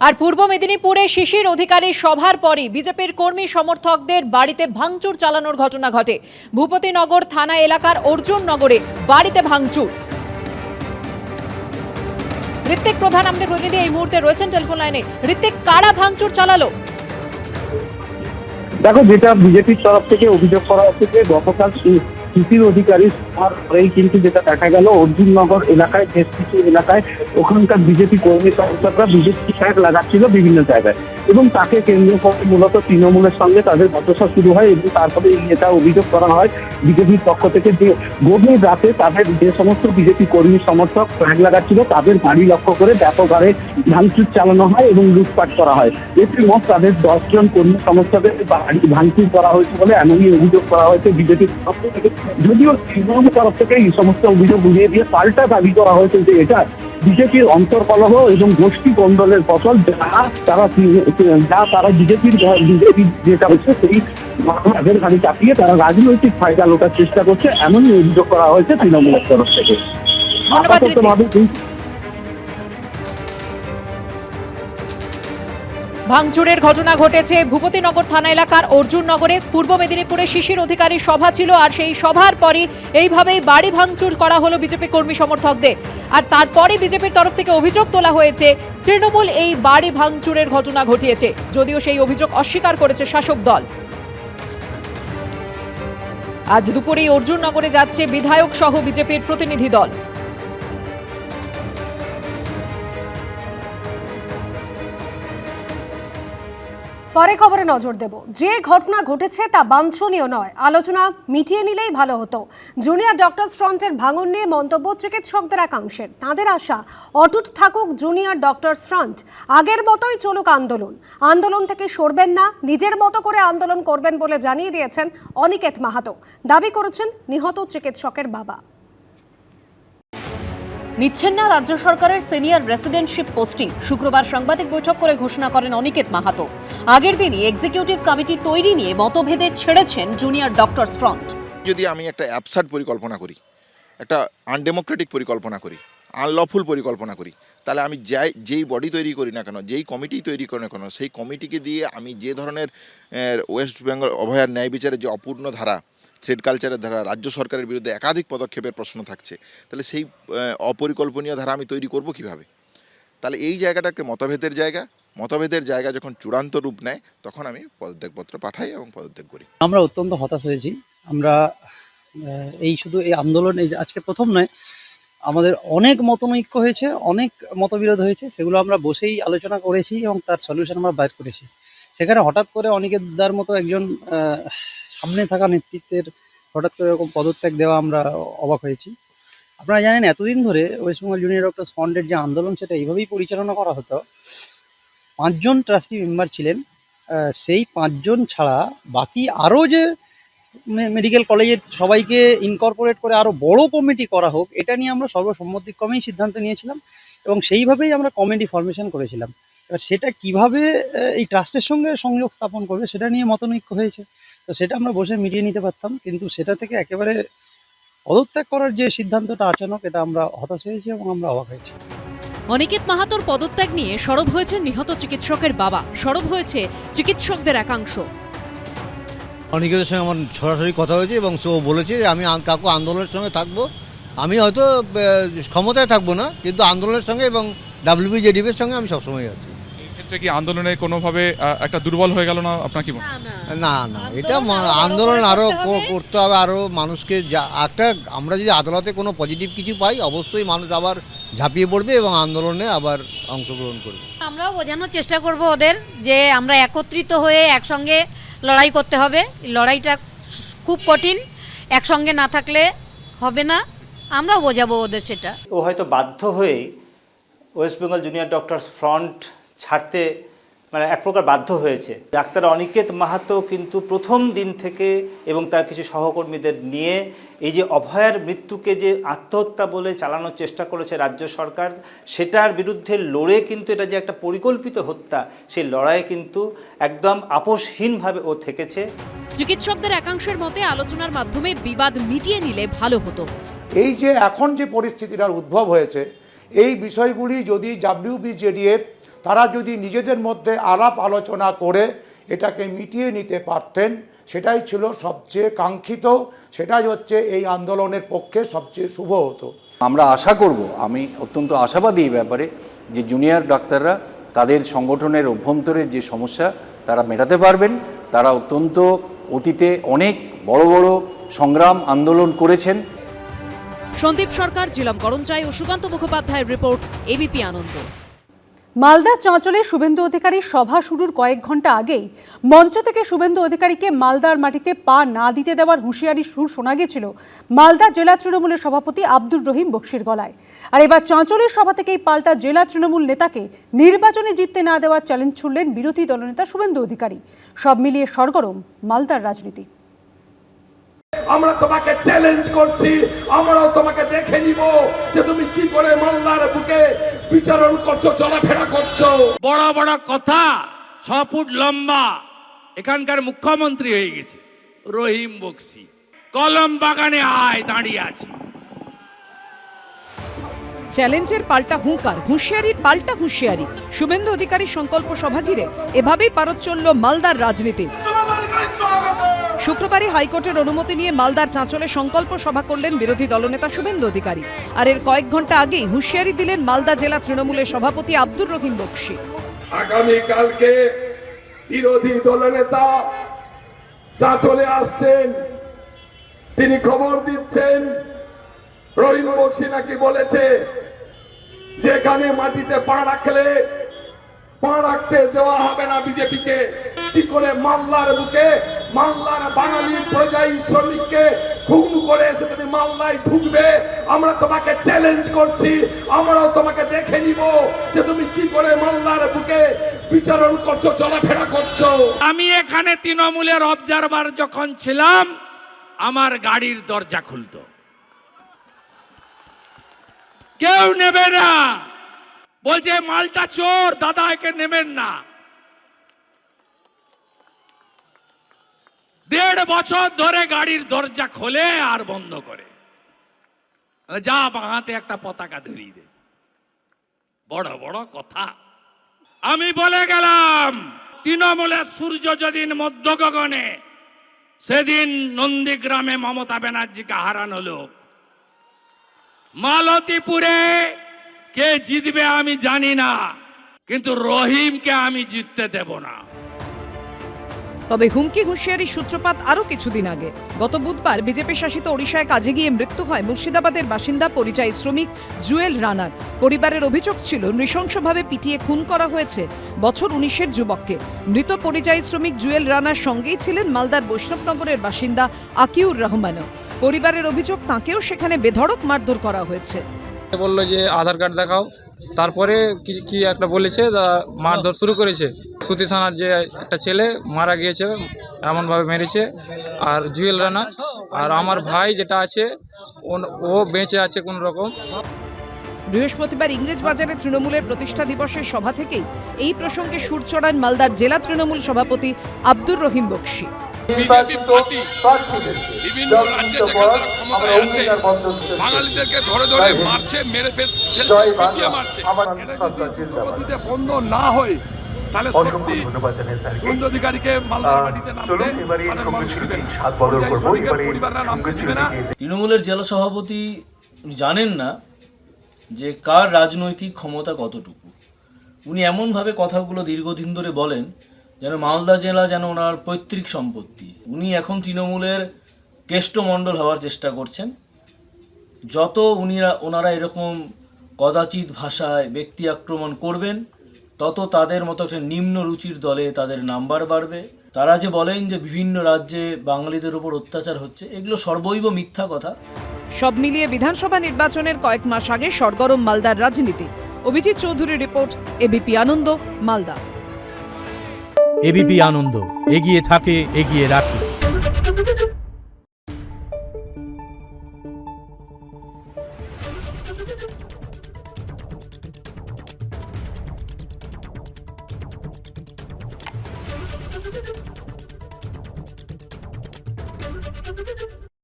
আর পূর্ব মেদিনীপুরে শিশির অধিকারী সভার পরই বিজেপির কর্মী সমর্থকদের বাড়িতে ভাঙচুর চালানোর ঘটনা ঘটে। ভূপতিনগর থানা এলাকার অর্জুন নগরে বাড়িতে ভাঙচুর। ঋত্বিক প্রধান আমাদের প্রতিনিধি এই মুহূর্তে রয়েছেন টেলিফোন লাইনে। ঋত্বিক, কারা ভাঙচুর চালালো? দেখো, যেটা বিজেপির তরফ থেকে অভিযোগ করা হচ্ছে যে গতকাল শিশির অধিকারী পরেই কিন্তু যেটা দেখা গেল অর্জুননগর এলাকায়, বেশ কিছু এলাকায় ওখানকার বিজেপি কর্মী সমর্থকরা বিজেপি ফ্ল্যাগ লাগাচ্ছিল বিভিন্ন জায়গায়, এবং তাকে কেন্দ্র করে মূলত তৃণমূলের সঙ্গে তাদের বচসা শুরু হয়। এবং তারপরে এটা অভিযোগ করা হয় বিজেপির পক্ষ থেকে যে গভীর রাতে তাদের যে সমস্ত বিজেপি কর্মী সমর্থক ফ্ল্যাগ লাগাচ্ছিল তাদের বাড়ি লক্ষ্য করে ব্যাপক হারে ভাঙচুর চালানো হয় এবং লুটপাট করা হয়। এতে মোট তাদের 10 জন কর্মী সমর্থকের বাড়ি ভাঙচুর করা হয়েছে বলে এমনই অভিযোগ করা হয়েছে বিজেপির পক্ষ থেকে। যদিও তৃণমূলের তরফ থেকে এই সমস্ত অভিযোগ উড়িয়ে দিয়ে পাল্টা দাবি করা হয়েছে যে এটা বিজেপির অন্তর্কলহ এবং গোষ্ঠী কন্দলের ফসল, তারা বিজেপি যেটা হচ্ছে সেই মাঠের গাড়ি চাপিয়ে তারা রাজনৈতিক ফায়দা লোটার চেষ্টা করছে, এমনই অভিযোগ করা হয়েছে তৃণমূলের তরফ থেকে। ভাঙচুরের ঘটনা ঘটেছে ভূপতিনগর থানা এলাকার অর্জুন নগরে। পূর্ব মেদিনীপুরে শিশির অধিকারী সভা ছিল, আর সেই সভার পরই এইভাবেই বাড়ি ভাঙচুর করা হলো বিজেপি কর্মী সমর্থকদের। আর তারপরে বিজেপির তরফ থেকে অভিযোগ তোলা হয়েছে তৃণমূল এই বাড়ি ভাঙচুরের ঘটনা ঘটিয়েছে, যদিও সেই অভিযোগ অস্বীকার করেছে শাসক দল। আজ দুপুরেই অর্জুন নগরে যাচ্ছে বিধায়ক সহ বিজেপির প্রতিনিধি দল। পরে খবরে নজর দেব। যে ঘটনা ঘটেছে তা বাঞ্ছনীয় নয়, আলোচনা মিটিয়ে নিলেই ভালো হতো। জুনিয়র ডক্টরস ফ্রন্টের ভাঙন নিয়ে মন্তব্য চিকিৎসকদের একাংশের। তাঁদের আশা অটুট থাকুক জুনিয়র ডক্টরস ফ্রন্ট, আগের মতোই চলুক আন্দোলন। আন্দোলন থেকে সরবেন না, নিজের মতো করে আন্দোলন করবেন বলে জানিয়ে দিয়েছেন অনিকেত মাহাতো। দাবি করেছেন নিহত চিকিৎসকের বাবা। নিচ্ছেন না রাজ্য সরকারের সিনিয়র রেসিডেন্টশিপ পোস্টিং, শুক্রবার সাংবাদিক বৈঠক করে ঘোষণা করেন অনিকেত মাহাতো। আগের দিনই এক্সিকিউটিভ কমিটি তৈরি নিয়ে মতভেদে ছেড়েছেন জুনিয়র ডক্টরস ফ্রন্ট। যদি আমি একটা অ্যাবসার্ড পরিকল্পনা করি, একটা আনডেমোক্রেটিক পরিকল্পনা করি, আনলফুল পরিকল্পনা করি, তাহলে আমি যেই বডি তৈরি করি না কেন, যেই কমিটি তৈরি করি না কেন, সেই কমিটিকে দিয়ে আমি যে ধরনের ওয়েস্ট বেঙ্গল অভয়ার ন্যায় বিচারের যে অপূর্ণ ধারা, থ্রেড কালচারের ধারা, রাজ্য সরকারের বিরুদ্ধে একাধিক পদক্ষেপের প্রশ্ন থাকছে, তাহলে সেই অপরিকল্পনীয় ধারা আমি তৈরি করব কিভাবে? তাহলে এই জায়গাটাকে মতভেদের জায়গা যখন চূড়ান্ত রূপ নেয় তখন আমি পদত্যাগপত্র পাঠাই এবং পদত্যাগ করি। আমরা অত্যন্ত হতাশ হয়েছি। আমরা শুধু এই আন্দোলন আজকে প্রথম নয়, আমাদের অনেক মতনৈক্য হয়েছে, অনেক মতবিরোধ হয়েছে, সেগুলো আমরা বসেই আলোচনা করেছি এবং তার সলিউশন আমরা বাইর করেছি। সেখানে হঠাৎ করে অনিকেতদার মতো একজন সামনে থাকা নেতৃত্বের হঠাৎ করে এরকম পদত্যাগ দেওয়া আমরা অবাক হয়েছি। আপনারা জানেন এতদিন ধরে ওয়েস্ট বেঙ্গল জুনিয়র ডক্টরস ফ্রন্টের যে আন্দোলন সেটা এইভাবেই পরিচালনা করা হতো। 5 জন ট্রাস্টি মেম্বার ছিলেন, সেই 5 জন ছাড়া বাকি আরও যে মেডিকেল কলেজের সবাইকে ইনকর্পোরেট করে আরও বড় কমিটি করা হোক, এটা নিয়ে আমরা সর্বসম্মতিক্রমেই সিদ্ধান্ত নিয়েছিলাম এবং সেইভাবেই আমরা কমিটি ফরমেশন করেছিলাম। এবার সেটা কিভাবে এই ট্রাস্টের সঙ্গে সংযোগ স্থাপন করবে সেটা নিয়ে মতনৈক্য হয়েছে, তো সেটা আমরা বসে মিটিয়ে নিতে পারতাম, কিন্তু সেটা থেকে একেবারে পদত্যাগ করার যে সিদ্ধান্তটা আচানক, এটা আমরা হতাশ হয়েছি এবং আমরা অবাক হয়েছি। অনিকেত মাহাতোর পদত্যাগ নিয়ে সরব হয়েছেন নিহত চিকিৎসকের বাবা, সরব হয়েছে চিকিৎসকদের একাংশ। অনিকেতের সঙ্গে আমার সরাসরি কথা হয়েছে এবং সে বলেছে যে আমি কাকু আন্দোলনের সঙ্গে থাকবো। আমি হয়তো ক্ষমতায় থাকবো না, কিন্তু আন্দোলনের সঙ্গে এবং WBJDর সঙ্গে আমি সবসময় আছি। ক্ষেত্রে কি আন্দোলনে কোনোভাবে একটা দুর্বল হয়ে গেল না আপনার কি? না, এটা আন্দোলন আরো করতে হবে, আরো মানুষকে একটা আমরা যদি আদালতে কোনো পজিটিভ কিছু পাই অবশ্যই মানুষ আবার ঝাঁপিয়ে পড়বে এবং আন্দোলনে আবার অংশগ্রহণ করবে। আমরাও বোঝানোর চেষ্টা করব ওদের যে আমরা একত্রিত হয়ে একসঙ্গে লড়াই করতে হবে। লড়াইটা খুব কঠিন, একসঙ্গে না থাকলে হবে না, আমরাও বোঝাবো ওদের সেটা। ও হয়তো বাধ্য হয়ে West Bengal junior doctors front ছাড়তে এক প্রকার বাধ্য হয়েছে। ডাক্তার অনিকেত মাহাতো কিন্তু প্রথম দিন থেকে এবং তার কিছু সহকর্মীদের নিয়ে এই যে অভয়ার মৃত্যুকে যে আত্মহত্যা বলে চালানোর চেষ্টা করেছে রাজ্য সরকার, সেটার বিরুদ্ধে লড়ে কিন্তু এটা যে একটা পরিকল্পিত হত্যা, সেই লড়াইয়ে কিন্তু একদম আপোষহীনভাবে ও থেকেছে। চিকিৎসকদের একাংশের মতে আলোচনার মাধ্যমে বিবাদ মিটিয়ে নিলে ভালো হতো। এই যে এখন যে পরিস্থিতিটার উদ্ভব হয়েছে, এই বিষয়গুলি যদি WBJDF তারা যদি নিজেদের মধ্যে আলাপ আলোচনা করে এটাকে মিটিয়ে নিতে পারতেন, সেটাই ছিল সবচেয়ে কাঙ্ক্ষিত, সেটাই হচ্ছে এই আন্দোলনের পক্ষে সবচেয়ে শুভ হতো। আমরা আশা করব, আমি অত্যন্ত আশাবাদী এই ব্যাপারে, যে জুনিয়র ডাক্তাররা তাদের সংগঠনের অভ্যন্তরের যে সমস্যা তারা মেটাতে পারবেন। তারা অত্যন্ত অতীতে অনেক বড় বড় সংগ্রাম আন্দোলন করেছেন। সন্দীপ সরকার, জিলাম করঞ্চাই ও সুকান্ত মুখোপাধ্যায়ের রিপোর্ট, এবিপি আনন্দ। মালদার চাঁচলে শুভেন্দু অধিকারীর সভা শুরুর কয়েক ঘন্টা আগেই মঞ্চ থেকে শুভেন্দু অধিকারীকে মালদার মাটিতে পা না দিতে দেওয়ার হুঁশিয়ারির সুর শোনা গেছিল মালদা জেলা তৃণমূলের সভাপতি আব্দুর রহিম বক্সির গলায়। আর এবার চাঁচলের সভা থেকেই পাল্টা জেলা তৃণমূল নেতাকে নির্বাচনে জিততে না দেওয়ার চ্যালেঞ্জ ছুড়লেন বিরোধী দলনেতা শুভেন্দু অধিকারী। সব মিলিয়ে সরগরম মালদার রাজনীতি। আমরা তোমাকে চ্যালেঞ্জ করছি, আমরাও তোমাকে দেখে নিব যে তুমি কি করে মালদার বুকে বিচরণ করছো, চলাফেরা করছো। বড় বড় কথা, 6 ফুট লম্বা, এখানকার মুখ্যমন্ত্রী হয়ে গেছে রহিম বক্সি। কলম বাগানে আয় দাঁড়িয়ে আছে। চ্যালেঞ্জের পাল্টা হুঙ্কার, হুঁশিয়ারির পাল্টা হুঁশিয়ারি। শুভেন্দু অধিকারীর সংকল্প সভা ঘিরে এভাবেই পারদ চলল মালদার রাজনীতি। শুক্রবারে হাইকোর্টের অনুমতি নিয়ে মালদার চাঁচলে সংকল্প সভা করলেন বিরোধী দলনেতা শুভেন্দু অধিকারী। আর এর কয়েক ঘন্টা আগেই হুঁশিয়ারি দিলেন মালদা জেলা তৃণমূলের সভাপতি আব্দুর রহিম বক্সি। আগামীকালকে বিরোধী দলনেতা চাঁচলে আসছেন, তিনি খবর দিচ্ছেন রহিম বক্সি নাকি বলেছে যেখানে মাটিতে পা রাখলে পা রাখতে দেওয়া হবে না বিজেপিকে। কি করে মালদার বুকে মালদার বাঙালি প্রজাই শ্রমিককে খুন করে এসে তুমি মালদায় ঢুকবে? আমরা তোমাকে চ্যালেঞ্জ করছি, আমরাও তোমাকে দেখে নিব যে তুমি কি করে মালদার বুকে বিচরণ করছো, চলাফেরা করছো। আমি এখানে তৃণমূলের অবজারভার যখন ছিলাম, আমার গাড়ির দরজা খুলতো, কেউ নেবে না, বলছে মালটা চোর, দাদা একে নেবেন না। 1.5 বছর ধরে গাড়ির দরজা খোলে আর বন্ধ করে, যা বাঁহাতে একটা পতাকা ধরিয়ে দে। বড় বড় কথা। আমি বলে গেলাম তৃণমূলের সূর্য যেদিন মধ্য গগনে, সেদিন নন্দীগ্রামে মমতা ব্যানার্জিকে হারানো হলো। মালতীপুরে কে জিতবে আমি জানি না, কিন্তু রহিমকে আমি জিততে দেব না। তবে হুমকি হুঁশিয়ারির সূত্রপাত আরও কিছুদিন আগে। গত বুধবার বিজেপি শাসিত ওড়িশায় কাজে গিয়ে মৃত্যু হয় মুর্শিদাবাদের বাসিন্দা পরিযায়ী শ্রমিক জুয়েল রানার। পরিবারের অভিযোগ ছিল নৃশংসভাবে পিটিয়ে খুন করা হয়েছে বছর 19-এর যুবককে। মৃত পরিযায়ী শ্রমিক জুয়েল রানার সঙ্গেই ছিলেন মালদার বৈষ্ণবনগরের বাসিন্দা আকিউর রহমানও। পরিবারের অভিযোগ তাঁকেও সেখানে বেধড়ক মারধর করা হয়েছে। বললো যে আধার কার্ড দেখাও, তারপরে কি একটা বলেছে, মারধর শুরু করেছে। সুতি থানার যে একটা ছেলে মারা গিয়েছে, এমনভাবে মেরেছে। আর জুয়েল রানা আর আমার ভাই যেটা আছে ও বেঁচে আছে কোন রকম। বৃহস্পতিবার ইংরেজ বাজারে তৃণমূলের প্রতিষ্ঠা দিবসের সভা থেকেই এই প্রসঙ্গে সুর চড়ান মালদার জেলা তৃণমূল সভাপতি আব্দুর রহিম বক্সি। বাঙালিদেরকে ধরে ধরে মারছে, মেরে মারছে। বন্ধ না হয় তাহলে সত্যি শুভেন্দু অধিকারীকে মালদার মাটিতে নামতে পরিবাররা নামতে দিবে না। তৃণমূলের জেলা সভাপতি জানেন না যে কার রাজনৈতিক ক্ষমতা কতটুকু। উনি এমনভাবে কথাগুলো দীর্ঘদিন ধরে বলেন যেন মালদা জেলা যেন ওনার পৈতৃক সম্পত্তি। উনি এখন তৃণমূলের কেষ্টমণ্ডল হওয়ার চেষ্টা করছেন। যত ওনারা এরকম কদাচিৎ ভাষায় ব্যক্তি আক্রমণ করবেন, তত তাদের মতো একটা নিম্ন রুচির দলে তাদের নাম্বার বাড়বে। তারা যে বলেন যে বিভিন্ন রাজ্যে বাঙালিদের উপর অত্যাচার হচ্ছে, এগুলো সর্বৈব মিথ্যা কথা। সব মিলিয়ে বিধানসভা নির্বাচনের কয়েক মাস আগে সরগরম মালদার রাজনীতি। অভিজিৎ চৌধুরীর রিপোর্ট, এবিপি আনন্দ, মালদা। এবিপি আনন্দ, এগিয়ে থাকে, এগিয়ে রাখে।